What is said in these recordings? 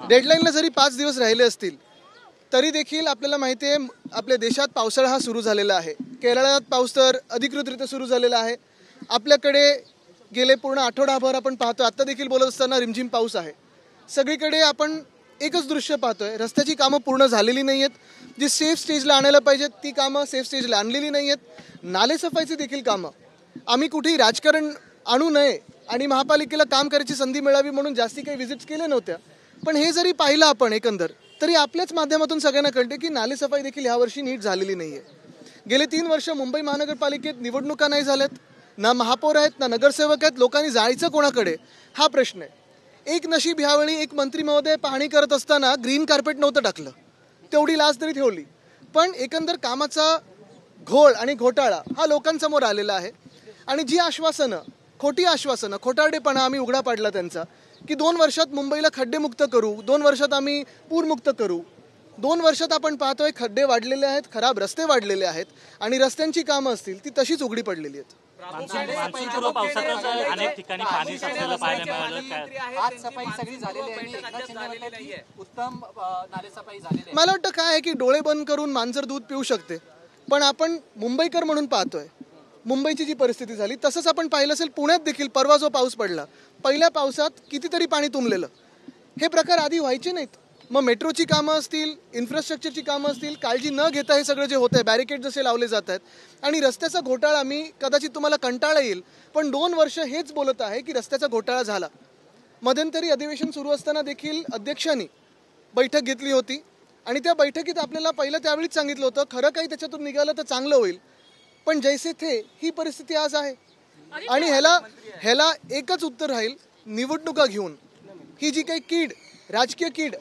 डेडलाईनला जरी 5 दिवस राहिले असतील तरी देखील आपल्याला माहिती आहे आपल्या देशात पावसाळा हा सुरू झालेला आहे. केरळात पाऊस तर अधिकृतरित्या सुरू झालेला आहे. आपल्याकडे गेले पूर्ण आठवडाभर आपण पाहतो, आता देखील बोलत असताना रिमझिम पाऊस आहे. सगळीकडे आपण एकच दृश्य पाहतोय, रस्त्याची कामं पूर्ण झालेली नाही आहेत. जी सेफ स्टेजला आणायला पाहिजेत ती कामं सेफ स्टेजला आणलेली नाही आहेत. नालेसफाईची देखील कामं आम्ही कुठेही राजकारण आणू नये आणि महापालिकेला काम करायची संधी मिळावी म्हणून जास्ती काही व्हिजिट्स केल्या नव्हत्या. पण हे जरी पाहिलं आपण एकंदर तरी आपल्याच माध्यमातून सगळ्यांना कळते की नालेसफाई देखील यावर्षी नीट झालेली नाही आहे. गेले 3 वर्ष मुंबई महानगरपालिकेत निवडणुका नाही झाल्यात, ना महापौर आहेत ना नगरसेवक आहेत. लोकांनी जायचं कोणाकडे हा प्रश्न आहे. एक नशीब ह्यावेळी एक मंत्री महोदय पाहणी करत असताना ग्रीन कार्पेट नव्हतं टाकलं, तेवढी लाच तरी ठेवली. पण एकंदर कामाचा घोळ आणि घोटाळा हा लोकांसमोर आलेला आहे. आणि जी आश्वासनं, खोटी आश्वासनं, खोटारडेपणा आम्ही उघडा पाडला त्यांचा की 2 वर्षात मुंबईला खड्डेमुक्त करू, 2 वर्षात आम्ही पूरमुक्त करू. 2 वर्षात आपण पाहतोय खड्डे वाढलेले आहेत, खराब रस्ते वाढलेले आहेत आणि रस्त्यांची कामं असतील ती तशीच उघडी पडलेली आहेत. मान्सूनपूर्व पावसातच अनेक ठिकाणी पाणी साचलेलं पाहायला मिळालं. आज सफाई सगळी झालेली आहे, उत्तम नालेसफाई झालेली आहे. मला वाटतं काय आहे की डोळे बंद करून मांजर दूध पिऊ शकते, पण आपण मुंबईकर म्हणून पाहतोय मुंबईची जी परिस्थिती झाली. तसंच आपण पाहिलं असेल पुण्यात देखील परवा जो पाऊस पडला, पहिल्या पावसात कितीतरी पाणी तुंबलेलं. हे प्रकार आधी व्हायचे नाहीत. मग मेट्रोची कामं असतील, इन्फ्रास्ट्रक्चरची कामं असतील, काळजी न घेता हे सगळं जे होतं आहे, बॅरिकेड जसे लावले जात आहेत आणि रस्त्याचा घोटाळा, मी कदाचित तुम्हाला कंटाळा येईल पण 2 वर्ष हेच बोलत आहे की रस्त्याचा घोटाळा झाला. मध्यंतरी अधिवेशन सुरू असताना देखील अध्यक्षांनी बैठक घेतली होती आणि त्या बैठकीत आपल्याला पहिलं त्यावेळीच सांगितलं होतं खरं काही त्याच्यातून निघालं तर चांगलं होईल. पण जैसे थे ही परिस्थिती आज आहे आणि ह्याला एकच उत्तर राहील, निवडणुका घेऊन ही जी काही कीड, राजकीय कीड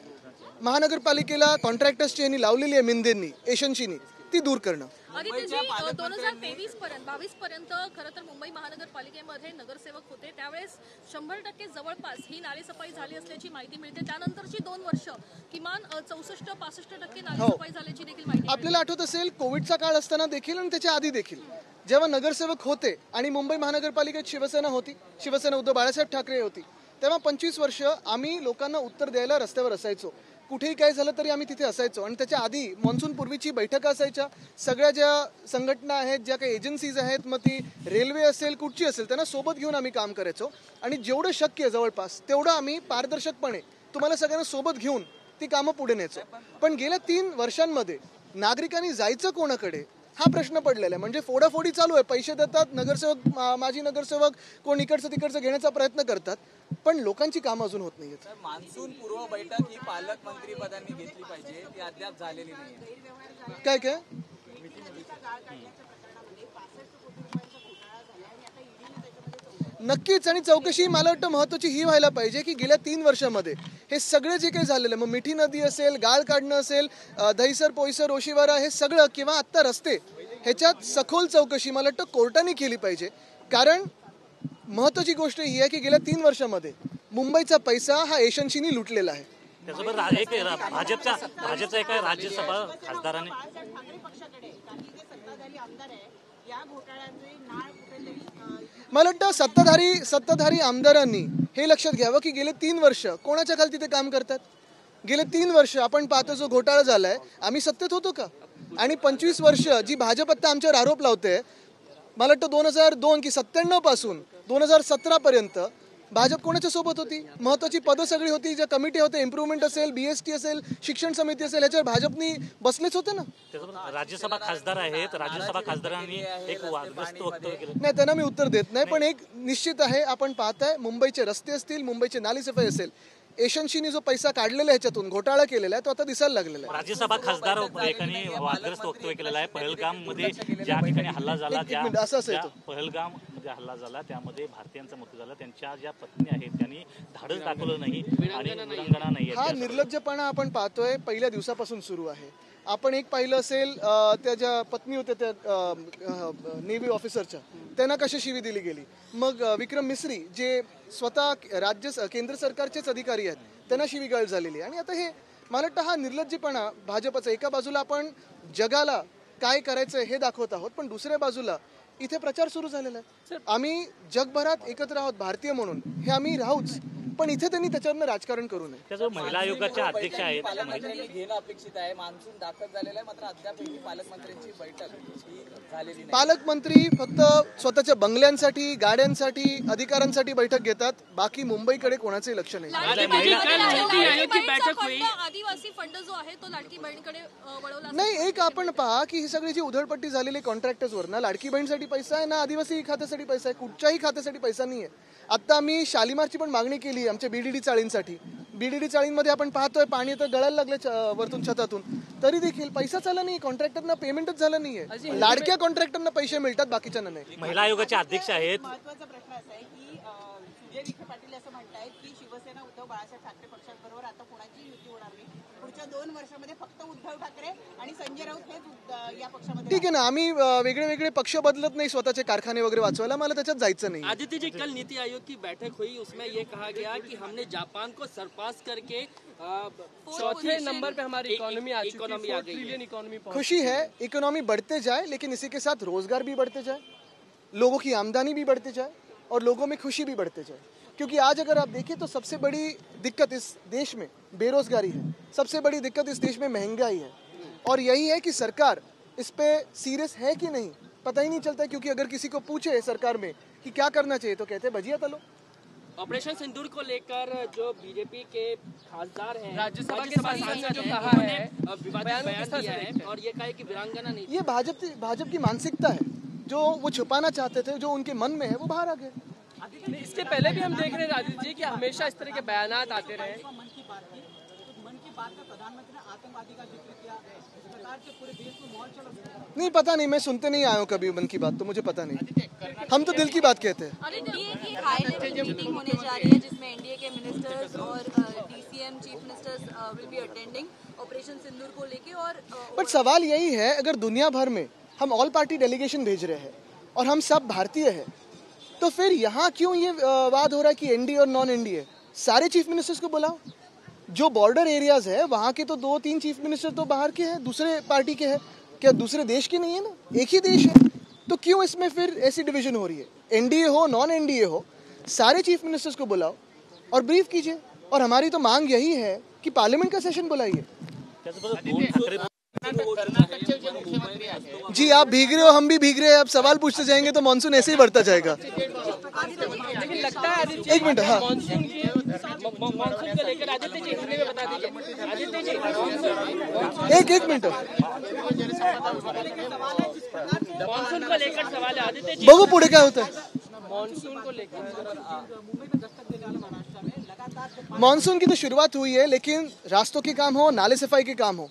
महानगरपालिकेला कॉन्ट्रॅक्टर्सची यांनी लावलेली आहे, मिंदेंनी, एशनशीनी, ती दूर करणं. 2023 पर्यंत 22 पर्यंत खरं तर मुंबई महानगरपालिकेमध्ये नगरसेवक होते, त्यावेळेस 100% जवळपास ही नालेसफाई झाली असल्याची माहिती मिळते. त्यानंतरची 2 वर्ष किमान 64-65% नालेसफाई झाल्याची देखील माहिती आपल्याला आठवत असेल कोविडचा काळ असताना देखील आणि त्याच्या आधी देखील जेव्हा नगरसेवक होते आणि मुंबई महानगरपालिकेत शिवसेना होती, शिवसेना उद्धव बाळासाहेब ठाकरे होती, तेव्हा 25 वर्ष आम्ही लोकांना उत्तर द्यायला रस्त्यावर असायचो. कुठेही काय झालं तरी आम्ही तिथे असायचो आणि त्याच्या आधी मान्सून पूर्वीची बैठक असायच्या. सगळ्या ज्या संघटना आहेत, ज्या काही एजन्सीज आहेत, मग ती रेल्वे असेल कुठची असेल, त्यांना सोबत घेऊन आम्ही काम करायचो आणि जेवढं शक्य आहे जवळपास तेवढं आम्ही पारदर्शकपणे तुम्हाला सगळ्यांना सोबत घेऊन ती कामं पुढे न्यायचो. पण गेल्या 3 वर्षांमध्ये नागरिकांनी जायचं कोणाकडे हा प्रश्न पडलेला आहे. म्हणजे फोडाफोडी चालू आहे, पैसे देतात नगरसेवक, माजी नगरसेवक कोण इकडचं तिकडचं घेण्याचा प्रयत्न करतात, पण लोकांची कामं अजून होत नाहीत. मान्सून पूर्व बैठक ही पालकमंत्री पदांनी घेतली पाहिजे, ती अद्याप झालेली नाही. काय काय नक्कीच. आणि चौकशी मला वाटतं महत्त्वाची ही व्हायला पाहिजे की गेल्या 3 वर्षामध्ये हे सगळे जे काही झालेलं, मग मिठी नदी असेल, गाळ काढणं असेल, दहिसर, पोईसर, ओशिवारा, हे सगळं किंवा आत्ता रस्ते, ह्याच्यात सखोल चौकशी मला वाटतं कोर्टाने केली पाहिजे. कारण महत्त्वाची गोष्ट ही आहे की गेल्या 3 वर्षामध्ये मुंबईचा पैसा हा एशनशीनी लुटलेला आहे. त्यासोबत एक भाजपचा एका राज्यसभा खासदाराने मला वाटतं सत्ताधारी आमदारांनी हे लक्षात घ्यावं की गेले 3 वर्ष कोणाच्या खाली तिथे काम करतात. गेले 3 वर्ष आपण पाहतो जो घोटाळा झालाय, आम्ही सत्तेत होतो का? आणि 25 वर्ष जी भाजप आता आमच्यावर आरोप लावते, मला वाटतं 2002 की 97 पासून 2017 पर्यंत भाजप कोणाच्या सोबत होती? महत्वाची पदं सगळी होती, ज्या कमिटी होते, इम्प्रुव्हमेंट असेल, BST असेल, शिक्षण समिती असेल, ह्याच्यावर भाजपनी बसलेच होते ना. राज्यसभा खासदार आहेत, राज्यसभा खासदारांनी एक वादग्रस्त वक्तव्य केलं. नाही, त्यांना मी उत्तर देत नाही, पण एक निश्चित आहे, आपण पाहताय मुंबईचे रस्ते असतील, मुंबईचे नालीसफाई असेल, एशनशीनी जो पैसा काढलेला आहे ह्याच्यातून, घोटाळा केलेला आहे, तो आता दिसायला लागलेला आहे. राज्यसभा खासदार एकाने वादग्रस्त वक्तव्य केलेलं आहे. पहलगाम मध्ये ज्या ठिकाणी हल्ला झाला, पहलगाम मध्ये हल्ला झाला त्यामध्ये भारतीयांचा मृत्यू झाला, त्यांच्या ज्या पत्नी आहेत त्यांनी धाडस दाखवलं नाही आणि विरंगणा नाही. हा निर्लज्जपणा आपण पाहतोय पहिल्या दिवसापासून सुरू आहे. आपण एक पाहिलं असेल, त्या ज्या पत्नी होत्या त्या नेव्ही ऑफिसरच्या, त्यांना कशी शिवी दिली गेली. मग विक्रम मिस्री जे स्वतः केंद्र सरकारचेच अधिकारी आहेत, त्यांना शिवीगाळ झालेली. आणि आता हे मला वाटतं हा निर्लज्जपणा भाजपचा, एका बाजूला आपण जगाला काय करायचं हे दाखवत आहोत, पण दुसऱ्या बाजूला इथे प्रचार सुरू झालेला आहे. आम्ही जगभरात एकत्र आहोत भारतीय म्हणून, हे आम्ही राहूच, पण इथे त्यांनी त्याच्यावरनं राजकारण करू नये. त्याच्यावर महिला आयोगाच्या अध्यक्ष आहेत. पालकमंत्र्यांनी घेणं अपेक्षित आहे. मान्सून दाखल झालेला आहे, मात्र अद्याप पालकमंत्र्यांची बैठक ही झालेली नाही. पालकमंत्री फक्त स्वतःच्या बंगल्यांसाठी, गाड्यांसाठी, अधिकारांसाठी बैठक घेतात. बाकी मुंबईकडे कोणाचे लक्ष नाही. आदिवासी फंड जो आहे तो लाडकी बहिणीकडे वळवला नाही. एक आपण पहा की ही सगळी जी उधळपट्टी झालेली कॉन्ट्रॅक्टर्सवर, ना लाडकी बहिणीसाठी पैसा आहे, ना आदिवासी खात्यासाठी पैसा आहे, कुठच्याही खात्यासाठी पैसा नाही आहे. आता आम्ही शालिमारची पण मागणी केली आमच्या बीडीडी चाळींसाठी. बीडीडी चाळींमध्ये आपण पाहतोय पाणी तर गळायला लागले वरतून छतातून, तरी देखील पैसाच आला नाही. कॉन्ट्रॅक्टरना पेमेंटच झालं नाहीये. लाडक्या कॉन्ट्रॅक्टरना पैसे मिळतात, बाकीच्यांना नाही. महिला आयोगाचे अध्यक्ष आहेत. महत्त्वाचा प्रश्न असा आहे की सुजय विखे पाटील असं म्हणतायत की शिवसेना उद्धव बाळासाहेब ठाकरे पक्षांबरोबर आता कोणाची युती होणार नाही. पुढच्या 2 वर्षामध्ये फक्त उद्धव ठाकरे आणि संजय राऊत हेच या पक्षामध्ये. ठीक आहे ना, आम्ही वेगळे वेगळे पक्ष बदलत नाही स्वतःचे कारखाने वगैरे वाचवायला. मला त्याच्यात जायचं नाही. आदित्य जी, कल नीति आयोग की बैठक हुई, उसमें ये कहा गया कि हमने जापान को सरपास करके चौथे नंबर पे हमारी इकोनॉमी आ गई है. खुशी है, इकोनॉमी बढ़ते जाए, लेकिन इसी के साथ रोजगार भी बढ़ते जाए, लोगों की आमदनी भी बढ़ते जाए और लोगों में खुशी भी बढ़ते जाए. क्योंकि आज अगर आप देखिए तो सबसे बड़ी दिक्कत इस देश में बेरोजगारी है, सबसे बड़ी दिक्कत इस देश में महंगाई है, और यही है कि सरकार इस पे सीरियस है कि नहीं पता ही नहीं चलता. क्योंकि अगर किसी को पूछे सरकार में कि क्या करना चाहिए तो कहते हैं भजिया तलो. ऑपरेशन सिंदूर को लेकर जो बीजेपी के खासदार हैं, राज्यसभा के सांसद ने जो कहा है, विवादित बयान दिया है और ये कहा है कि वीरांगना नहीं. ये भाजपा की मानसिकता है, जो वो छुपाना चाहते थे, जो उनके मन में है वो बाहर आ गया. इसके पहले भी हम देख रहे हैं राजीव जी कि हमेशा इस तरह के बयान आते रहे. मन की बात में प्रधानमंत्री ने आतंकवादी का जिक्र किया. इस प्रकार से पूरे देश में माहौल चल रहा है. नहीं पता नहीं, मैं सुनते नहीं आया हूँ कभी मन की बात, तो मुझे पता नहीं. हम तो दिल की बात कहते हैं. हाई लेवल मीटिंग होने जा रही है जिसमें एनडीए के मिनिस्टर्स और DCM chief ministers will be attending operation Sindoor को लेके. और बट सवाल यही है, अगर दुनिया भर में हम ऑल पार्टी डेलीगेशन भेज रहे हैं और हम सब भारतीय हैं, तो फिर यहाँ क्यों ये वाद हो रहा है कि एनडीए और नॉन एनडीए? सारे चीफ मिनिस्टर्स को बुलाओ. जो बॉर्डर एरियाज है वहाँ के तो 2-3 चीफ मिनिस्टर तो बाहर के हैं, दूसरे पार्टी के हैं. क्या दूसरे देश के नहीं है ना, एक ही देश है. तो क्यों इसमें फिर ऐसी डिवीजन हो रही है? एनडीए हो नॉन एनडीए हो, सारे चीफ मिनिस्टर्स को बुलाओ और ब्रीफ कीजिए. और हमारी तो मांग यही है कि पार्लियामेंट का सेशन बुलाइए. जी आप भीग रहे हो, हम भी भीग रहे हैं. अब सवाल पूछते जाएंगे तो मानसून ऐसे ही बढ़ता जाएगा. लेकिन लगता है आदित्य, एक मिनट. हाँ मानसून को लेकर आदित्य जी हिंदी में बता दीजिए. आदित्य जी, एक मिनट मानसून को लेकर सवाल है. आदित्य जी, बघू पुढे काय होतं. मानसून को लेकर मानसून की तो शुरुआत हुई है, लेकिन रास्तों के काम हो, नाले सफाई के काम हो,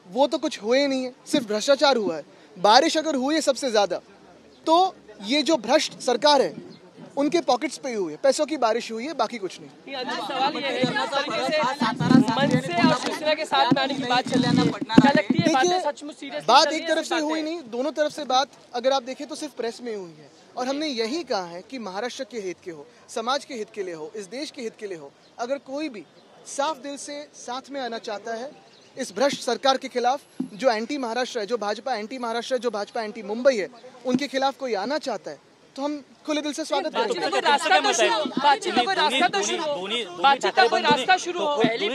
वो तो कुछ हुए नहीं है. सिर्फ भ्रष्टाचार हुआ है. बारिश अगर हुई है सबसे ज्यादा, तो ये जो भ्रष्ट सरकार है उनके पॉकेट्स पे ही हुई है. पैसों की बारिश हुई है, बाकी कुछ नहीं. सवाल ये है, जिस तरीके से मन से और शिवसेना के साथ में आने की बात चल रही है, क्या लगती है बातें सचमुच सीरियस? बात एक तरफ से हुई नहीं, दोनों तरफ से बात अगर आप देखें तो सिर्फ प्रेस में हुई है. और हमने यही कहा है कि महाराष्ट्र के हित के हो, समाज के हित के लिए हो, इस देश के हित के लिए हो, अगर कोई भी साफ दिल से साथ में आना चाहता है इस भ्रष्ट सरकार के खिलाफ, जो एंटी महाराष्ट्र है, जो भाजपा एंटी महाराष्ट्र है, जो भाजपा एंटी मुंबई है, उनके खिलाफ कोई आना चाहता है तो हम खुले दिल से स्वागत करेंगे. दोन्ही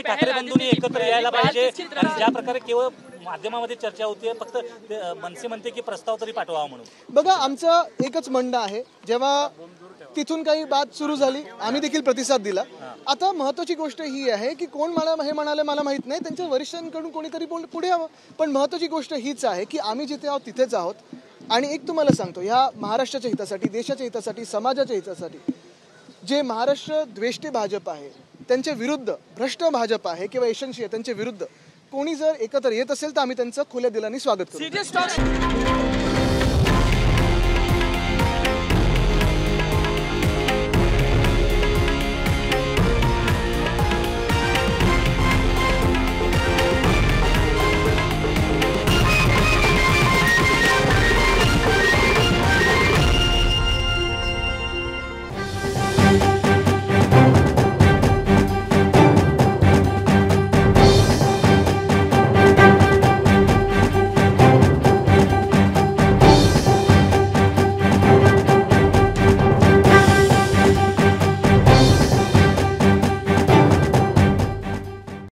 ठाकरे बंधूंनी एकत्र यायला पाहिजे. आणि ज्या प्रकारे केवळ माध्यमामध्ये चर्चा होतीये, फक्त मनसे म्हणते की प्रस्ताव तरी पाठवावा म्हणून. बघा, आमचं एकच म्हणणं आहे, जेव्हा तिथून काही बात सुरू झाली आम्ही देखील प्रतिसाद दिला. आता महत्वाची गोष्ट ही आहे की कोण मला हे म्हणाले मला माहित नाही, त्यांच्या वरिष्ठांकडून कोणीतरी पुढे यावं. पण महत्वाची गोष्ट हीच आहे की आम्ही जिथे आहोत तिथेच आहोत. आणि एक तुम्हाला सांगतो, ह्या महाराष्ट्राच्या हितासाठी, देशाच्या हितासाठी, समाजाच्या हितासाठी जे महाराष्ट्र द्वेष्टे भाजप आहे त्यांच्या विरुद्ध, भ्रष्ट भाजप आहे किंवा यशस्वी आहे त्यांच्या विरुद्ध कोणी जर एकत्र येत असेल तर आम्ही त्यांचं खुल्या दिलाने स्वागत करू.